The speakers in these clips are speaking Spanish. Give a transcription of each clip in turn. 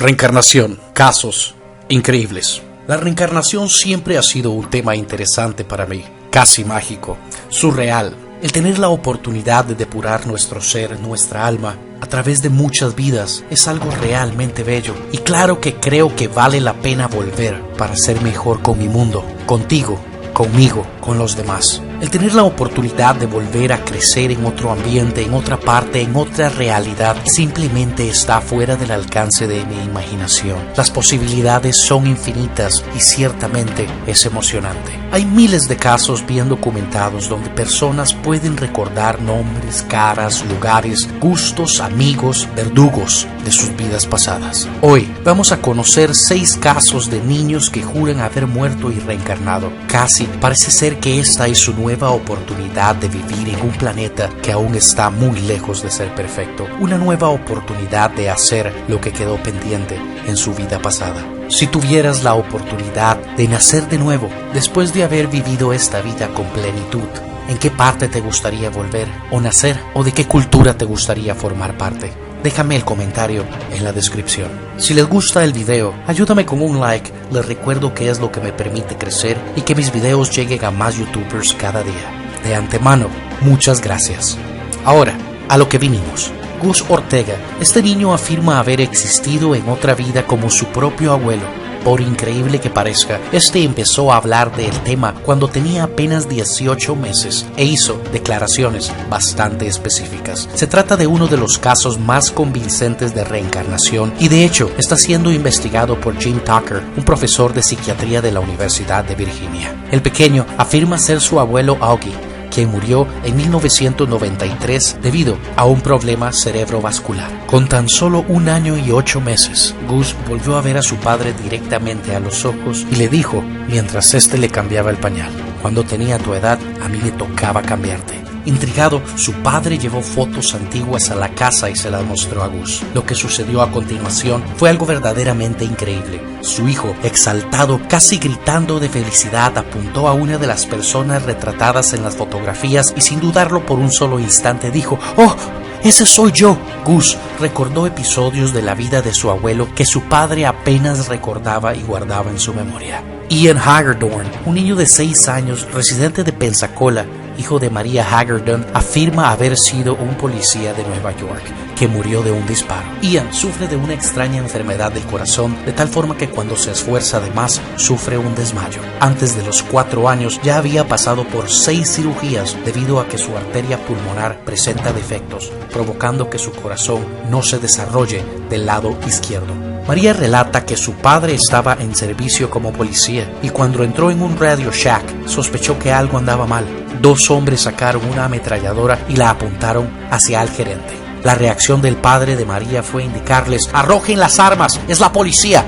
Reencarnación, casos increíbles. La reencarnación siempre ha sido un tema interesante para mí, casi mágico, surreal. El tener la oportunidad de depurar nuestro ser, nuestra alma, a través de muchas vidas, es algo realmente bello. Y claro que creo que vale la pena volver para ser mejor con mi mundo, contigo, conmigo, con los demás. El tener la oportunidad de volver a crecer en otro ambiente, en otra parte, en otra realidad, simplemente está fuera del alcance de mi imaginación. Las posibilidades son infinitas y ciertamente es emocionante. Hay miles de casos bien documentados donde personas pueden recordar nombres, caras, lugares, gustos, amigos, verdugos de sus vidas pasadas. Hoy vamos a conocer 6 casos de niños que juran haber muerto y reencarnado. Casi parece ser que esta es su nueva oportunidad de vivir en un planeta que aún está muy lejos de ser perfecto. Una nueva oportunidad de hacer lo que quedó pendiente en su vida pasada. Si tuvieras la oportunidad de nacer de nuevo, después de haber vivido esta vida con plenitud, ¿en qué parte te gustaría volver o nacer? ¿O de qué cultura te gustaría formar parte? Déjame el comentario en la descripción. Si les gusta el video, ayúdame con un like. Les recuerdo que es lo que me permite crecer y que mis videos lleguen a más youtubers cada día. De antemano, muchas gracias. Ahora, a lo que vinimos. Gus Ortega, este niño afirma haber existido en otra vida como su propio abuelo. Por increíble que parezca, este empezó a hablar del tema cuando tenía apenas 18 meses e hizo declaraciones bastante específicas. Se trata de uno de los casos más convincentes de reencarnación y de hecho está siendo investigado por Jim Tucker, un profesor de psiquiatría de la Universidad de Virginia. El pequeño afirma ser su abuelo Augie, quien murió en 1993 debido a un problema cerebrovascular. Con tan solo 1 año y 8 meses, Gus volvió a ver a su padre directamente a los ojos y le dijo, mientras este le cambiaba el pañal: cuando tenía tu edad, a mí me tocaba cambiarte. Intrigado, su padre llevó fotos antiguas a la casa y se las mostró a Gus. Lo que sucedió a continuación fue algo verdaderamente increíble. Su hijo, exaltado, casi gritando de felicidad, apuntó a una de las personas retratadas en las fotografías y sin dudarlo por un solo instante dijo: ¡Oh! ¡Ese soy yo! Gus recordó episodios de la vida de su abuelo que su padre apenas recordaba y guardaba en su memoria. Ian Hagedorn, un niño de 6 años, residente de Pensacola, hijo de María Hagedorn, afirma haber sido un policía de Nueva York que murió de un disparo. Ian sufre de una extraña enfermedad del corazón, de tal forma que cuando se esfuerza de más, sufre un desmayo. Antes de los 4 años ya había pasado por 6 cirugías debido a que su arteria pulmonar presenta defectos, provocando que su corazón no se desarrolle del lado izquierdo. María relata que su padre estaba en servicio como policía y cuando entró en un Radio Shack sospechó que algo andaba mal. 2 hombres sacaron una ametralladora y la apuntaron hacia el gerente. La reacción del padre de María fue indicarles: ¡arrojen las armas! ¡Es la policía!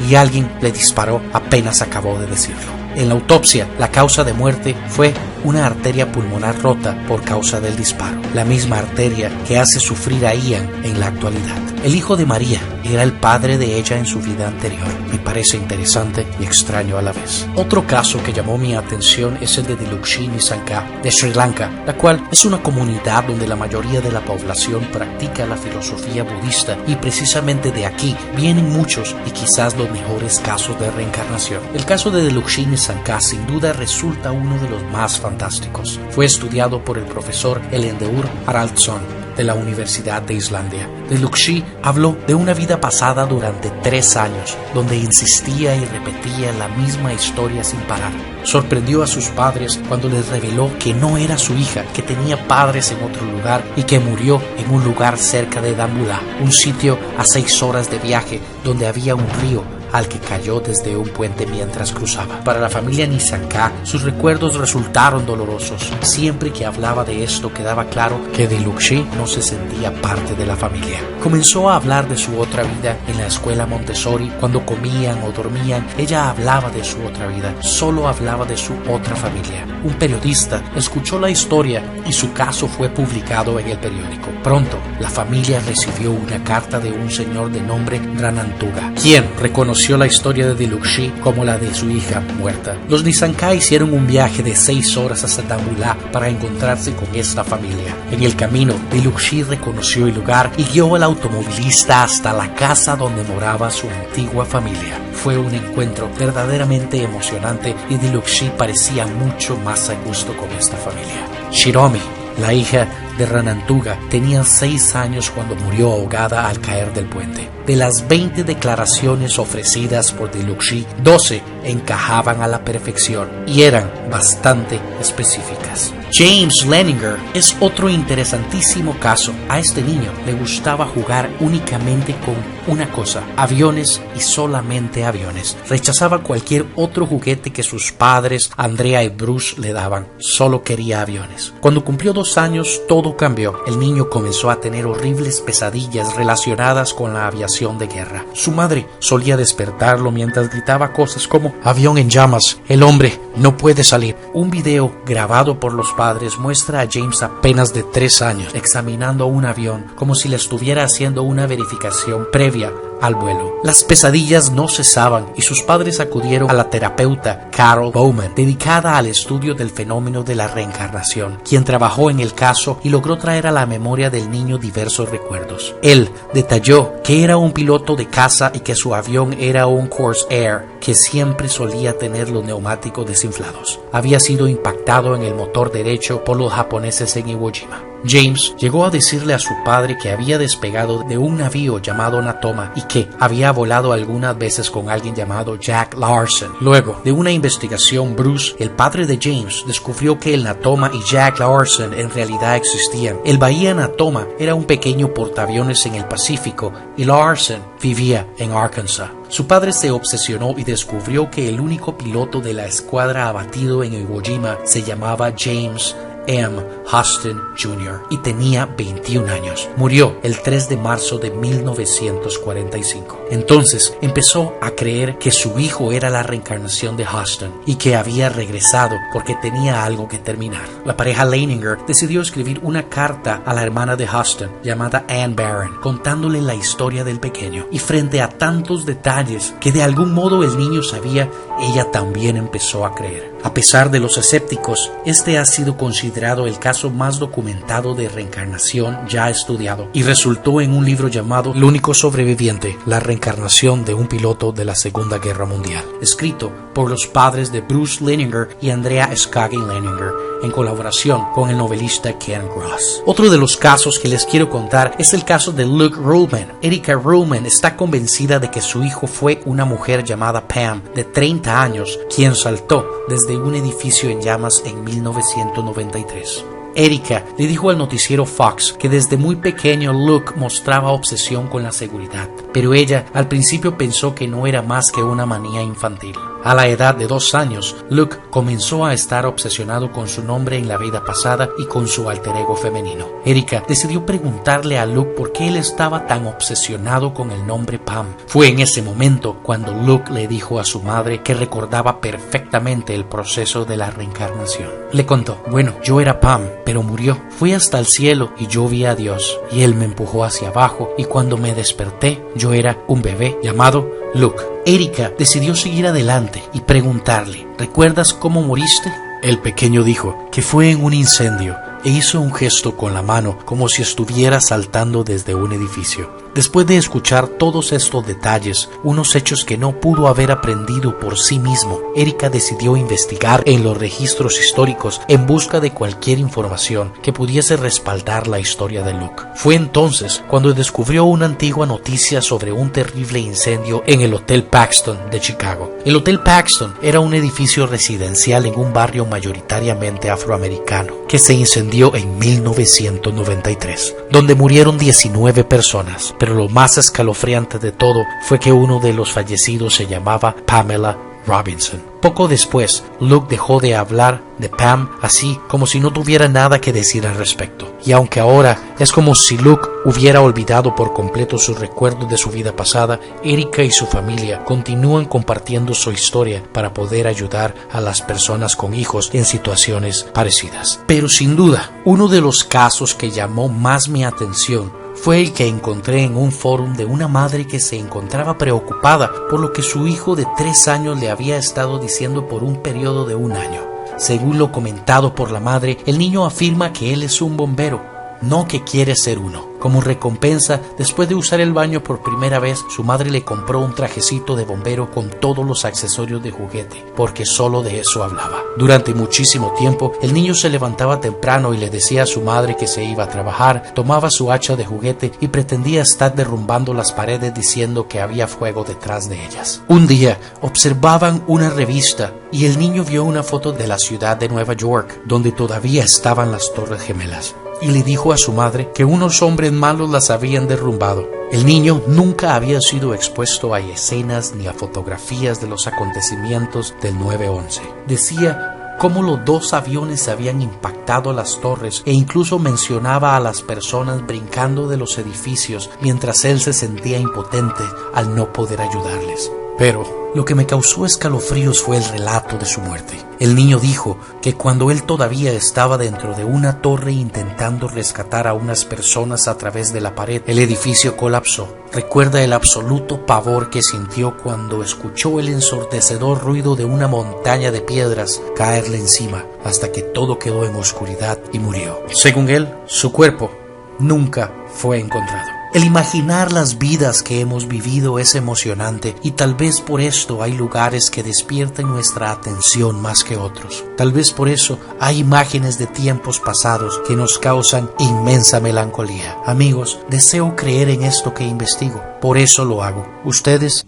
Y alguien le disparó apenas acabó de decirlo. En la autopsia, la causa de muerte fue una arteria pulmonar rota por causa del disparo, la misma arteria que hace sufrir a Ian en la actualidad. El hijo de María era el padre de ella en su vida anterior. Me parece interesante y extraño a la vez. Otro caso que llamó mi atención es el de Dilukshin Sangha, de Sri Lanka, la cual es una comunidad donde la mayoría de la población practica la filosofía budista y precisamente de aquí vienen muchos y quizás los mejores casos de reencarnación. El caso de Dilukshin Sangha sin duda resulta uno de los más fantásticos. Fue estudiado por el profesor Elendur Haraldsson de la Universidad de Islandia. Dilukshin habló de una vida pasada durante 3 años, donde insistía y repetía la misma historia sin parar. Sorprendió a sus padres cuando les reveló que no era su hija, que tenía padres en otro lugar y que murió en un lugar cerca de Dambulla, un sitio a 6 horas de viaje donde había un río al que cayó desde un puente mientras cruzaba. Para la familia Nissanka, sus recuerdos resultaron dolorosos. Siempre que hablaba de esto quedaba claro que Dilukshin no se sentía parte de la familia. Comenzó a hablar de su otra vida en la escuela Montessori. Cuando comían o dormían, ella hablaba de su otra vida, solo hablaba de su otra familia. Un periodista escuchó la historia y su caso fue publicado en el periódico. Pronto, la familia recibió una carta de un señor de nombre Ranantuga, quien reconoció reconoció la historia de Diluc-shi como la de su hija muerta. Los Nissankai hicieron un viaje de 6 horas hasta Dambulla para encontrarse con esta familia. En el camino, Diluc-shi reconoció el lugar y guió al automovilista hasta la casa donde moraba su antigua familia. Fue un encuentro verdaderamente emocionante y Diluc-shi parecía mucho más a gusto con esta familia. Shiromi, la hija de Ranantuga, tenía 6 años cuando murió ahogada al caer del puente. De las 20 declaraciones ofrecidas por Diluc-shi, 12 encajaban a la perfección y eran bastante específicas. James Leninger es otro interesantísimo caso. A este niño le gustaba jugar únicamente con una cosa: aviones y solamente aviones. Rechazaba cualquier otro juguete que sus padres, Andrea y Bruce, le daban. Solo quería aviones. Cuando cumplió 2 años, todo cambió. El niño comenzó a tener horribles pesadillas relacionadas con la aviación de guerra. Su madre solía despertarlo mientras gritaba cosas como «avión en llamas, el hombre no puede salir». Un video grabado por los padres muestra a James apenas de 3 años examinando un avión como si le estuviera haciendo una verificación previa al vuelo. Las pesadillas no cesaban y sus padres acudieron a la terapeuta Carol Bowman, dedicada al estudio del fenómeno de la reencarnación, quien trabajó en el caso y logró traer a la memoria del niño diversos recuerdos. Él detalló que era un piloto de caza y que su avión era un Corsair que siempre solía tener los neumáticos desinflados. Había sido impactado en el motor derecho por los japoneses en Iwo Jima. James llegó a decirle a su padre que había despegado de un navío llamado Natoma y que había volado algunas veces con alguien llamado Jack Larson. Luego de una investigación, Bruce, el padre de James, descubrió que el Natoma y Jack Larson en realidad existían. El Bahía Natoma era un pequeño portaaviones en el Pacífico y Larson vivía en Arkansas. Su padre se obsesionó y descubrió que el único piloto de la escuadra abatido en Iwo Jima se llamaba James M. Huston Jr. y tenía 21 años. Murió el 3 de marzo de 1945. Entonces empezó a creer que su hijo era la reencarnación de Huston y que había regresado porque tenía algo que terminar. La pareja Leininger decidió escribir una carta a la hermana de Huston llamada Anne Barron, contándole la historia del pequeño, y frente a tantos detalles que de algún modo el niño sabía, ella también empezó a creer. A pesar de los escépticos, este ha sido considerado el caso más documentado de reencarnación ya estudiado y resultó en un libro llamado El único sobreviviente, la reencarnación de un piloto de la Segunda Guerra Mundial, escrito por los padres de Bruce Leininger y Andrea Skagen Leininger, en colaboración con el novelista Ken Gross. Otro de los casos que les quiero contar es el caso de Luke Ruhlman. Erika Ruhlman está convencida de que su hijo fue una mujer llamada Pam, de 30 años, quien saltó desde un edificio en llamas en 1993. Erika le dijo al noticiero Fox que desde muy pequeño Luke mostraba obsesión con la seguridad, pero ella al principio pensó que no era más que una manía infantil. A la edad de 2 años, Luke comenzó a estar obsesionado con su nombre en la vida pasada y con su alter ego femenino. Erika decidió preguntarle a Luke por qué él estaba tan obsesionado con el nombre Pam. Fue en ese momento cuando Luke le dijo a su madre que recordaba perfectamente el proceso de la reencarnación. Le contó: bueno, yo era Pam, pero murió. Fui hasta el cielo y yo vi a Dios, y él me empujó hacia abajo, y cuando me desperté, yo era un bebé llamado Luke. Erika decidió seguir adelante y preguntarle: ¿recuerdas cómo moriste? El pequeño dijo que fue en un incendio e hizo un gesto con la mano como si estuviera saltando desde un edificio. Después de escuchar todos estos detalles, unos hechos que no pudo haber aprendido por sí mismo, Erika decidió investigar en los registros históricos en busca de cualquier información que pudiese respaldar la historia de Luke. Fue entonces cuando descubrió una antigua noticia sobre un terrible incendio en el Hotel Paxton de Chicago. El Hotel Paxton era un edificio residencial en un barrio mayoritariamente afroamericano que se incendió en 1993, donde murieron 19 personas. Pero lo más escalofriante de todo fue que uno de los fallecidos se llamaba Pamela Robinson. Poco después, Luke dejó de hablar de Pam así como si no tuviera nada que decir al respecto. Y aunque ahora es como si Luke hubiera olvidado por completo sus recuerdos de su vida pasada, Erika y su familia continúan compartiendo su historia para poder ayudar a las personas con hijos en situaciones parecidas. Pero sin duda, uno de los casos que llamó más mi atención fue el que encontré en un foro de una madre que se encontraba preocupada por lo que su hijo de 3 años le había estado diciendo por un periodo de 1 año. Según lo comentado por la madre, el niño afirma que él es un bombero, no que quiere ser uno. Como recompensa, después de usar el baño por primera vez, su madre le compró un trajecito de bombero con todos los accesorios de juguete, porque solo de eso hablaba. Durante muchísimo tiempo, el niño se levantaba temprano y le decía a su madre que se iba a trabajar, tomaba su hacha de juguete y pretendía estar derrumbando las paredes diciendo que había fuego detrás de ellas. Un día, observaban una revista y el niño vio una foto de la ciudad de Nueva York, donde todavía estaban las Torres Gemelas, y le dijo a su madre que unos hombres malos las habían derrumbado. El niño nunca había sido expuesto a escenas ni a fotografías de los acontecimientos del 9/11. Decía cómo los 2 aviones habían impactado las torres e incluso mencionaba a las personas brincando de los edificios mientras él se sentía impotente al no poder ayudarles. Pero lo que me causó escalofríos fue el relato de su muerte. El niño dijo que cuando él todavía estaba dentro de una torre intentando rescatar a unas personas a través de la pared, el edificio colapsó. Recuerda el absoluto pavor que sintió cuando escuchó el ensordecedor ruido de una montaña de piedras caerle encima, hasta que todo quedó en oscuridad y murió. Según él, su cuerpo nunca fue encontrado. El imaginar las vidas que hemos vivido es emocionante y tal vez por esto hay lugares que despiertan nuestra atención más que otros. Tal vez por eso hay imágenes de tiempos pasados que nos causan inmensa melancolía. Amigos, deseo creer en esto que investigo, por eso lo hago. ¿Ustedes?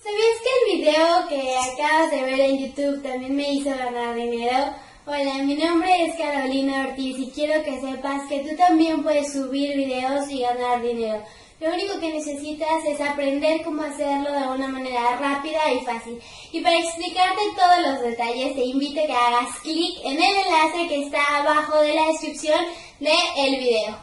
¿Sabías que el video que acabas de ver en YouTube también me hizo ganar dinero? Hola, mi nombre es Carolina Ortiz y quiero que sepas que tú también puedes subir videos y ganar dinero. Lo único que necesitas es aprender cómo hacerlo de una manera rápida y fácil. Y para explicarte todos los detalles te invito a que hagas clic en el enlace que está abajo de la descripción del video.